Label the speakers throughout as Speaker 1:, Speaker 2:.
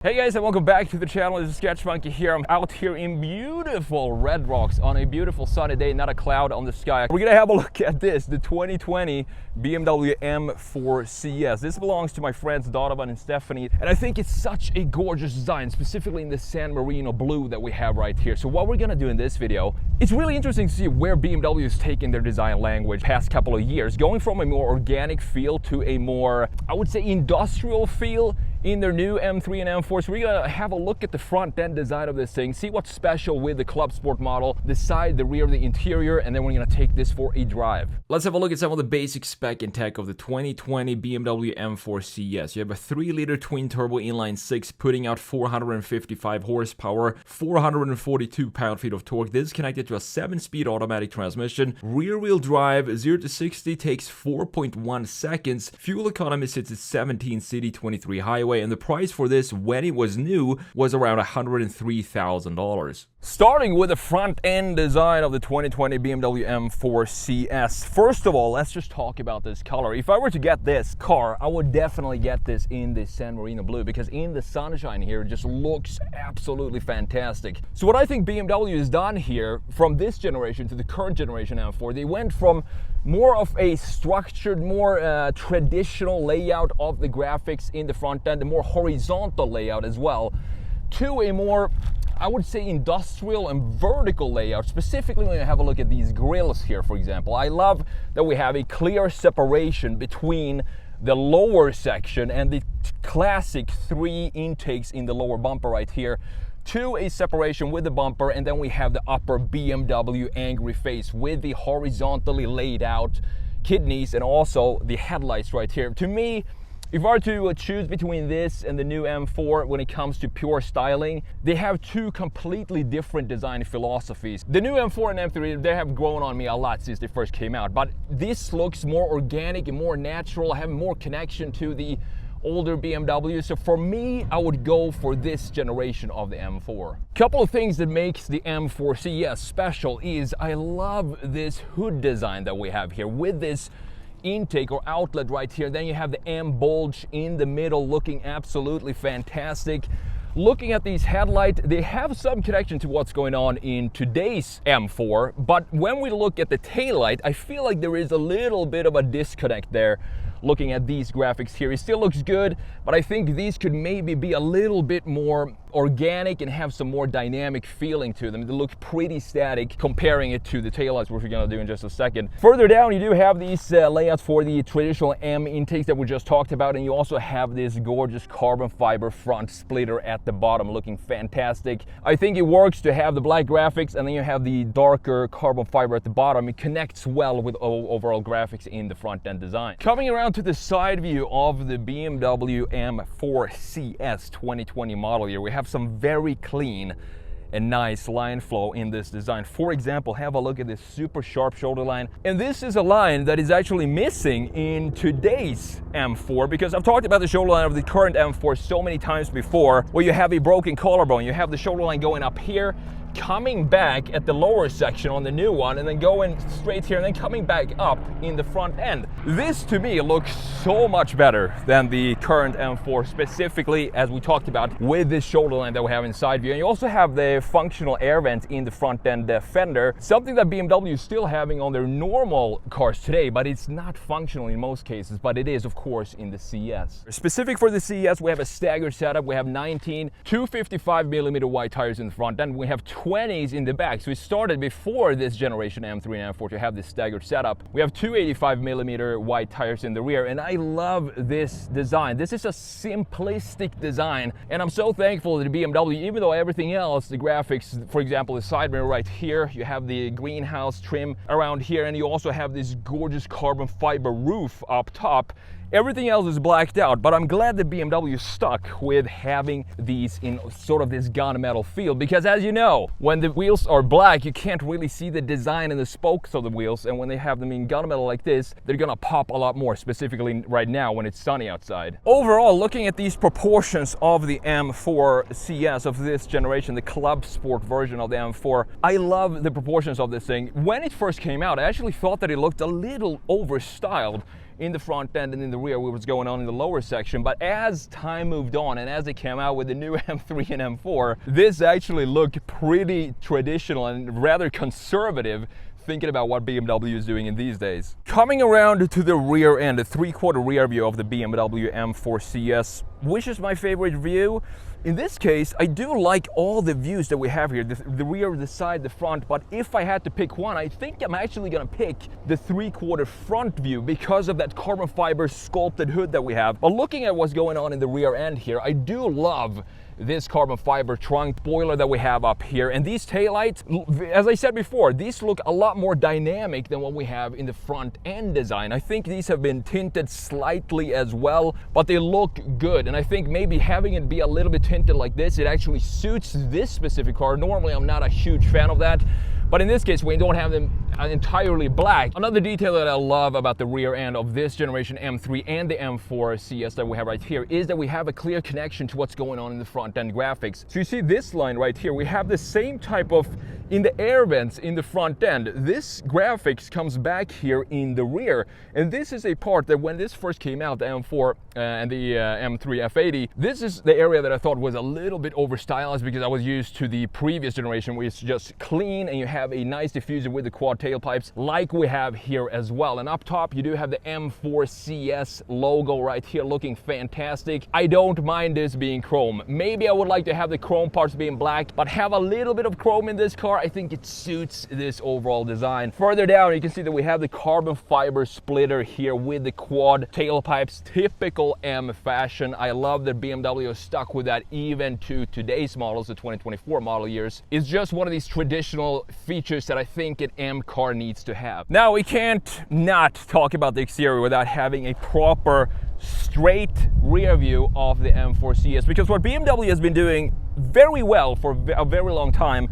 Speaker 1: Hey guys, and welcome back to the channel. This is TheSketchMonkey here. I'm out here in beautiful Red Rocks on a beautiful sunny day, not a cloud on the sky. We're gonna have a look at this, the 2020 BMW M4 CS. This belongs to my friends Donovan and Stephanie, and I think it's such a gorgeous design, specifically in the San Marino blue that we have right here. So what we're gonna do in this video, it's really interesting to see where BMW is taking their design language past couple of years, going from a more organic feel to a more, I would say, industrial feel in their new M3 and M4. So we're gonna have a look at the front end design of this thing, see what's special with the Club Sport model, the side, the rear, the interior, and then we're gonna take this for a drive. Let's have a look at some of the basic spec and tech of the 2020 BMW M4 CS. You have a 3-liter twin-turbo inline-6 putting out 455 horsepower, 442 pound-feet of torque. This is connected to a 7-speed automatic transmission. Rear-wheel drive, 0 to 60 takes 4.1 seconds. Fuel economy sits at 17 city, 23 highway. And the price for this when it was new was around $103,000. Starting with the front end design of the 2020 BMW M4 CS. First of all, let's just talk about this color. If I were to get this car, I would definitely get this in the San Marino blue, because in the sunshine here, it just looks absolutely fantastic. So what I think BMW has done here from this generation to the current generation M4, they went from more of a structured, more traditional layout of the graphics in the front end, a more horizontal layout as well, to a more, I would say, industrial and vertical layout, specifically when you have a look at these grills here, for example. I love that we have a clear separation between the lower section and the classic 3 intakes in the lower bumper right here, to a separation with the bumper, and then we have the upper BMW angry face with the horizontally laid out kidneys and also the headlights right here. To me, if I were to choose between this and the new M4 when it comes to pure styling, they have two completely different design philosophies. The new M4 and M3, they have grown on me a lot since they first came out, but this looks more organic and more natural, have more connection to the older BMW. So for me, I would go for this generation of the M4. Couple of things that makes the M4 CS special is I love this hood design that we have here with this intake or outlet right here. Then you have the M bulge in the middle, looking absolutely fantastic. Looking at these headlights, they have some connection to what's going on in today's M4, but when we look at the taillight, I feel like there is a little bit of a disconnect there. Looking at these graphics here, it still looks good, but I think these could maybe be a little bit more organic and have some more dynamic feeling to them. They look pretty static comparing it to the taillights, which we're gonna do in just a second. Further down, you do have these layouts for the traditional M intakes that we just talked about, and you also have this gorgeous carbon fiber front splitter at the bottom, looking fantastic. I think it works to have the black graphics and then you have the darker carbon fiber at the bottom. It connects well with overall graphics in the front end design. Coming around to the side view of the BMW M4 CS 2020 model here, we have some very clean and nice line flow in this design. For example, have a look at this super sharp shoulder line. And this is a line that is actually missing in today's M4, because I've talked about the shoulder line of the current M4 so many times before, where you have a broken collarbone. You have the shoulder line going up here, coming back at the lower section on the new one, and then going straight here and then coming back up in the front end. This to me looks so much better than the current M4, specifically as we talked about with this shoulder line that we have in side view. And you also have the functional air vent in the front end fender, something that BMW is still having on their normal cars today, but it's not functional in most cases, but it is of course in the CS. Specific for the CS, we have a staggered setup. We have 19 255mm wide tires in the front end. We have 20s in the back. So we started before this generation M3 and M4 to have this staggered setup. We have 285mm wide tires in the rear, and I love this design. This is a simplistic design, and I'm so thankful to the BMW, even though everything else, the graphics, for example, the side mirror right here, you have the greenhouse trim around here, and you also have this gorgeous carbon fiber roof up top. Everything else is blacked out, but I'm glad that BMW is stuck with having these in sort of this gunmetal feel, because as you know, when the wheels are black, you can't really see the design and the spokes of the wheels, and when they have them in gunmetal like this, they're gonna pop a lot more, specifically right now when it's sunny outside. Overall, looking at these proportions of the M4 CS of this generation, the Club Sport version of the M4, I love the proportions of this thing. When it first came out, I actually thought that it looked a little overstyled in the front end and in the rear what was going on in the lower section. But as time moved on and as they came out with the new M3 and M4, this actually looked pretty traditional and rather conservative, thinking about what BMW is doing in these days. Coming around to the rear end, the 3/4 rear view of the BMW M4 CS, which is my favorite view. In this case, I do like all the views that we have here, the rear, the side, the front, but if I had to pick one, I think I'm actually gonna pick the 3/4 front view because of that carbon fiber sculpted hood that we have. But looking at what's going on in the rear end here, I do love this carbon fiber trunk spoiler that we have up here, and these taillights, as I said before, these look a lot more dynamic than what we have in the front end design. I think these have been tinted slightly as well, but they look good, and I think maybe having it be a little bit tinted like this, it actually suits this specific car. Normally I'm not a huge fan of that, but in this case we don't have them entirely black. Another detail that I love about the rear end of this generation M3 and the M4 CS that we have right here is that we have a clear connection to what's going on in the front end graphics. So you see this line right here, we have the same type of, in the air vents in the front end, this graphics comes back here in the rear. And this is a part that when this first came out, the M4 and the M3 F80, this is the area that I thought was a little bit over stylized because I was used to the previous generation where it's just clean and you have a nice diffuser with the quad tailpipes like we have here as well. And up top you do have the M4 CS logo right here looking fantastic. I don't mind this being chrome. Maybe I would like to have the chrome parts being black, but have a little bit of chrome in this car, I think it suits this overall design. Further down you can see that we have the carbon fiber splitter here with the quad tailpipes, typical M fashion. I love that BMW is stuck with that even to today's models, the 2024 model years. It's just one of these traditional features that I think an M car needs to have. Now we can't not talk about the exterior without having a proper straight rear view of the M4 CS, because what BMW has been doing very well for a very long time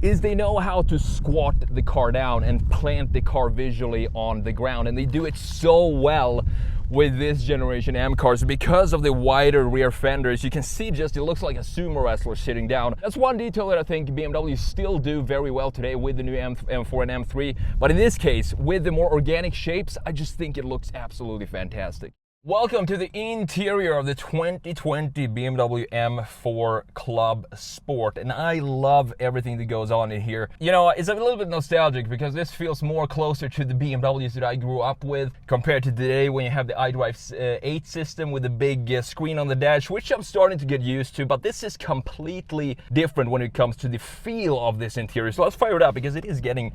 Speaker 1: is they know how to squat the car down and plant the car visually on the ground, and they do it so well with this generation M cars because of the wider rear fenders. You can see just it looks like a sumo wrestler sitting down. That's one detail that I think BMW still do very well today with the new M4 and M3, but in this case with the more organic shapes, I just think it looks absolutely fantastic. Welcome to the interior of the 2020 BMW M4 Club Sport, and I love everything that goes on in here. You know, it's a little bit nostalgic because this feels more closer to the BMWs that I grew up with compared to today when you have the iDrive 8 system with the big screen on the dash, which I'm starting to get used to, but this is completely different when it comes to the feel of this interior. So let's fire it up because it is getting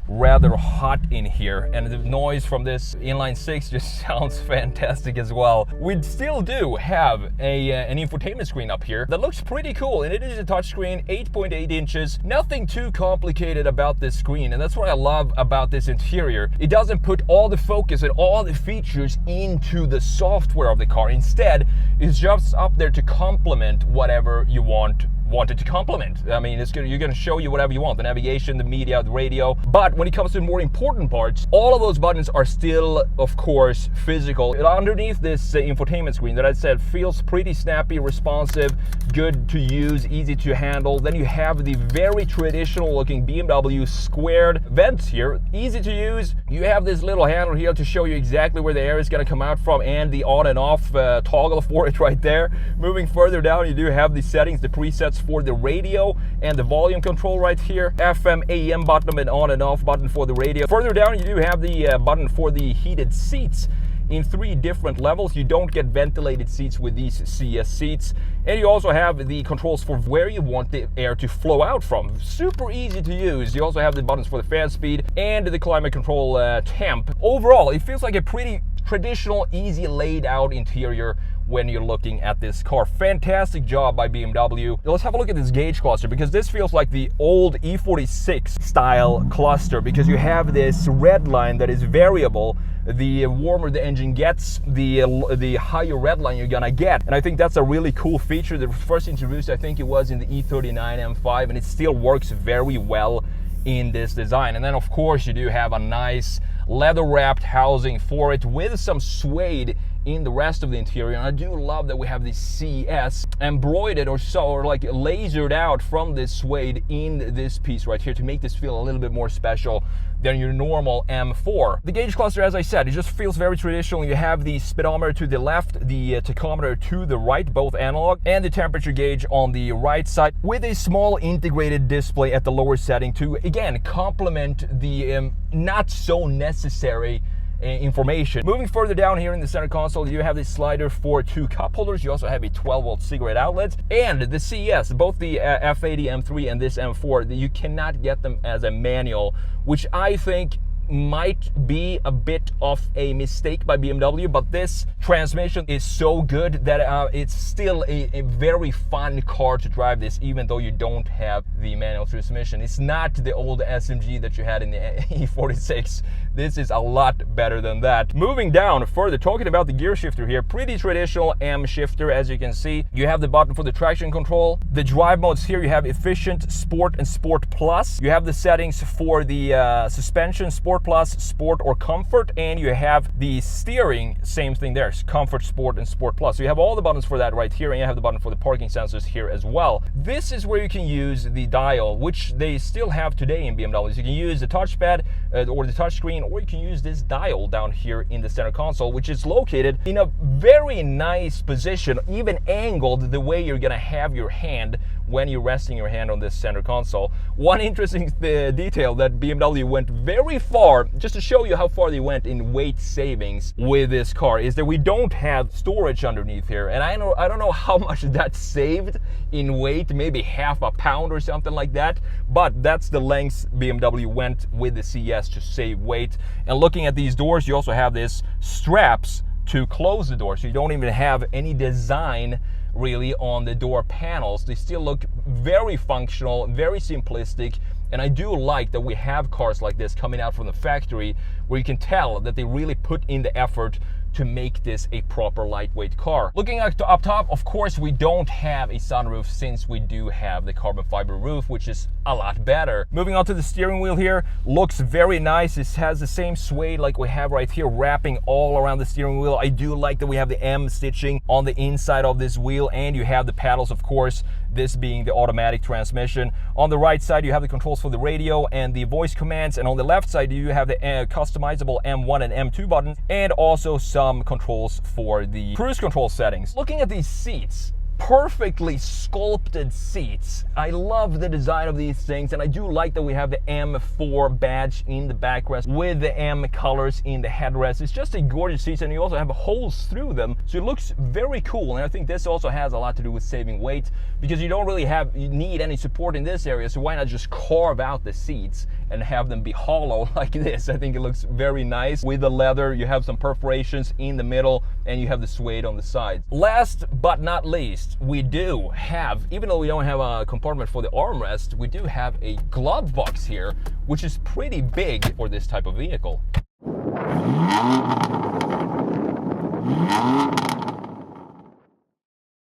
Speaker 1: rather hot in here, and the noise from this inline 6 just sounds fantastic as well. We still do have an infotainment screen up here that looks pretty cool, and it is a touchscreen, 8.8 inches. Nothing too complicated about this screen, and that's what I love about this interior. It doesn't put all the focus and all the features into the software of the car. Instead, it's just up there to complement whatever you want it to complement. I mean, you're going to show you whatever you want, the navigation, the media, the radio. But when it comes to the more important parts, all of those buttons are still, of course, physical. Underneath this infotainment screen that I said feels pretty snappy, responsive, good to use, easy to handle. Then you have the very traditional looking BMW squared vents here, easy to use. You have this little handle here to show you exactly where the air is going to come out from and the on and off toggle for it right there. Moving further down, you do have the settings, the presets for the radio and the volume control right here, FM, AM button and on and off button for the radio. Further down you do have the button for the heated seats in 3 different levels. You don't get ventilated seats with these CS seats, and you also have the controls for where you want the air to flow out from. Super easy to use. You also have the buttons for the fan speed and the climate control temp. Overall, it feels like a pretty traditional, easy laid out interior when you're looking at this car. Fantastic job by BMW. Let's have a look at this gauge cluster, because this feels like the old E46 style cluster, because you have this red line that is variable. The warmer the engine gets, the higher red line you're gonna get. And I think that's a really cool feature that was first introduced, I think it was in the E39 M5, and it still works very well in this design. And then of course you do have a nice leather wrapped housing for it with some suede in the rest of the interior. And I do love that we have this CS embroidered or like lasered out from this suede in this piece right here to make this feel a little bit more special than your normal M4. The gauge cluster, as I said, it just feels very traditional. You have the speedometer to the left, the tachometer to the right, both analog, and the temperature gauge on the right side, with a small integrated display at the lower setting to, again, complement the not so necessary information. Moving further down here in the center console, you have this slider for 2 cup holders. You also have a 12-volt cigarette outlet, and the CS, both the F80 M3 and this M4, you cannot get them as a manual, which I think might be a bit of a mistake by BMW, but this transmission is so good that it's still a very fun car to drive this, even though you don't have the manual transmission. It's not the old SMG that you had in the E46. This is a lot better than that. Moving down further, talking about the gear shifter here, pretty traditional M shifter, as you can see. You have the button for the traction control. The drive modes here, you have efficient, sport, and sport plus. You have the settings for the suspension, sport plus, sport, or comfort, and you have the steering, same thing there, comfort, sport, and sport plus. So you have all the buttons for that right here, and you have the button for the parking sensors here as well. This is where you can use the dial, which they still have today in BMWs. You can use the touchpad or the touchscreen, or you can use this dial down here in the center console, which is located in a very nice position, even angled the way you're gonna have your hand when you're resting your hand on this center console. One interesting detail that BMW went very far, just to show you how far they went in weight savings with this car, is that we don't have storage underneath here. And I don't know how much that saved in weight, maybe half a pound or something like that, but that's the lengths BMW went with the CS to save weight. And looking at these doors, you also have this straps to close the door, so you don't even have any design really on the door panels. They still look very functional, very simplistic, and I do like that we have cars like this coming out from the factory where you can tell that they really put in the effort to make this a proper lightweight car. Looking up top, of course, we don't have a sunroof since we do have the carbon fiber roof, which is a lot better. Moving on to the steering wheel here, looks very nice. It has the same suede like we have right here, wrapping all around the steering wheel. I do like that we have the M stitching on the inside of this wheel, and you have the paddles, of course, this being the automatic transmission. On the right side, you have the controls for the radio and the voice commands, and on the left side, you have the customizable M1 and M2 buttons, and also some controls for the cruise control settings. Looking at these seats, perfectly sculpted seats. I love the design of these things, and I do like that we have the M4 badge in the backrest with the M colors in the headrest. It's just a gorgeous seat, and you also have holes through them, so it looks very cool. And I think this also has a lot to do with saving weight, because you don't really need any support in this area, so why not just carve out the seats and have them be hollow like this? I think it looks very nice. With the leather, you have some perforations in the middle, and you have the suede on the sides. Last but not least, we do have, even though we don't have a compartment for the armrest, we do have a glove box here, which is pretty big for this type of vehicle.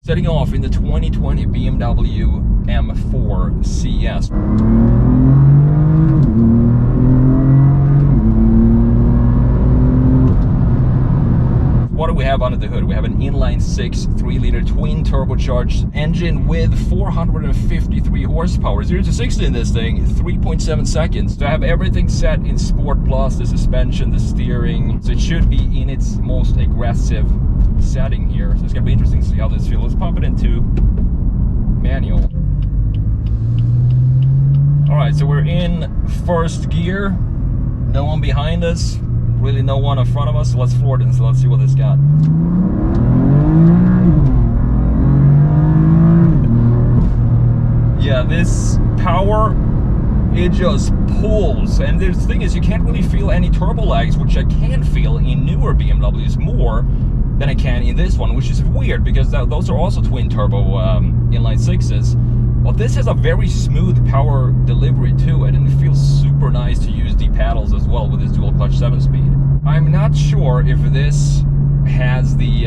Speaker 1: Setting off in the 2020 BMW M4 CS. What do we have under the hood? We have an inline-six 3-liter twin turbocharged engine with 453 horsepower. 0 to 60 in this thing, 3.7 seconds. So I have everything set in Sport Plus, the suspension, the steering. So it should be in its most aggressive setting here. So it's gonna be interesting to see how this feels. Let's pop it into manual. All right, so we're in first gear. No one behind us. Really no one in front of us, so let's floor it in, so let's see what it's got. Yeah, this power, it just pulls. And the thing is, you can't really feel any turbo lags, which I can feel in newer BMWs more than I can in this one, which is weird because those are also twin turbo inline sixes. Well, this has a very smooth power delivery to it, and it feels super nice to use the paddles as well with this dual clutch 7-speed. I'm not sure if this has the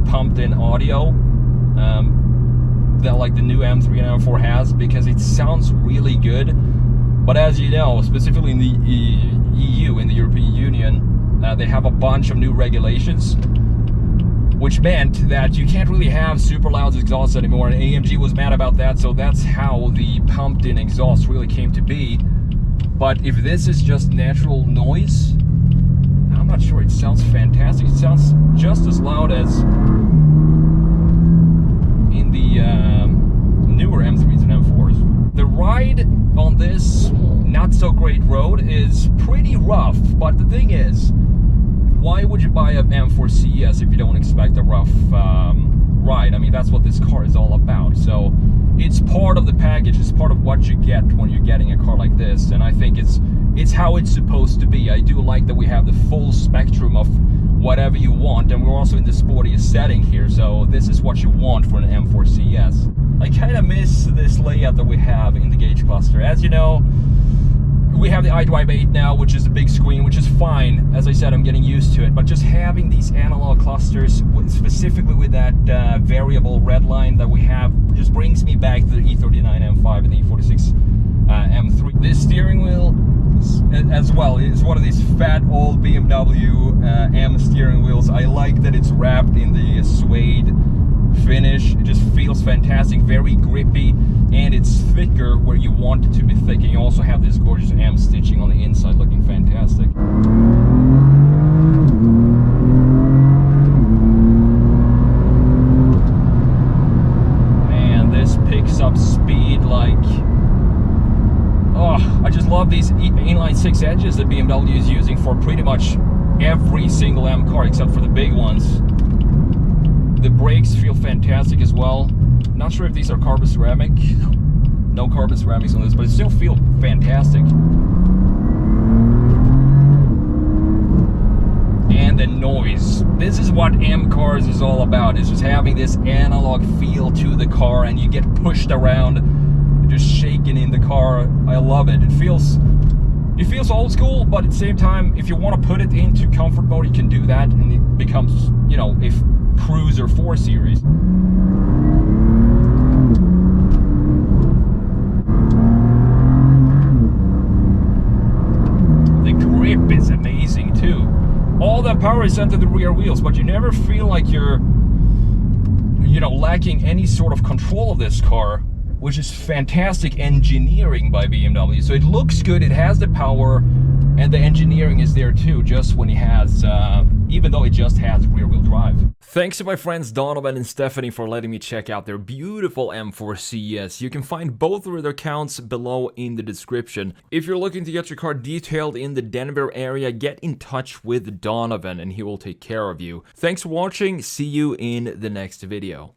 Speaker 1: pumped-in audio that like the new M3 and M4 has, because it sounds really good. But as you know, specifically in the EU, in the European Union, they have a bunch of new regulations which meant that you can't really have super loud exhaust anymore, and AMG was mad about that, so that's how the pumped-in exhaust really came to be. But if this is just natural noise, I'm not sure. It sounds fantastic. It sounds just as loud as in the newer M3s and M4s. The ride on this not so great road is pretty rough, but the thing is, why would you buy a M4 CS if you don't expect a rough ride? I mean, that's what this car is all about. So it's part of the package. It's part of what you get when you're getting a car like this, and I think it's how it's supposed to be. I do like that we have the full spectrum of whatever you want, and we're also in the sportiest setting here, so this is what you want for an M4 CS. I kind of miss this layout that we have in the gauge cluster. As you know, we have the iDrive 8 now, which is a big screen, which is fine. As I said, I'm getting used to it, but just having these analog clusters, specifically with that variable red line that we have, just brings me back to the E39 M5 and the E46 M3. This steering wheel as well is one of these fat old BMW M steering wheels. I like that it's wrapped in the suede finish. It just feels fantastic, very grippy, and it's thicker where you want it to be thick. And you also have this gorgeous M stitching on the inside, looking fantastic. Man, this picks up speed like... Oh, I just love these inline 6 edges that BMW is using for pretty much every single M car except for the big ones. The brakes feel fantastic as well. Not sure if these are carbon ceramic. No carbon ceramics on this, but it still feels fantastic. And the noise. This is what M cars is all about. It's just having this analog feel to the car, and you get pushed around, just shaking in the car. I love it. It feels old school, but at the same time, if you want to put it into comfort mode, you can do that, and it becomes, you know, if Cruise or 4 Series. The grip is amazing too. All that power is sent to the rear wheels, but you never feel like you're, you know, lacking any sort of control of this car, which is fantastic engineering by BMW. So it looks good, it has the power, and the engineering is there too, just when it has, even though it just has rear-wheel drive. Thanks to my friends Donovan and Stephanie for letting me check out their beautiful M4 CS. You can find both of their accounts below in the description. If you're looking to get your car detailed in the Denver area, get in touch with Donovan and he will take care of you. Thanks for watching, see you in the next video.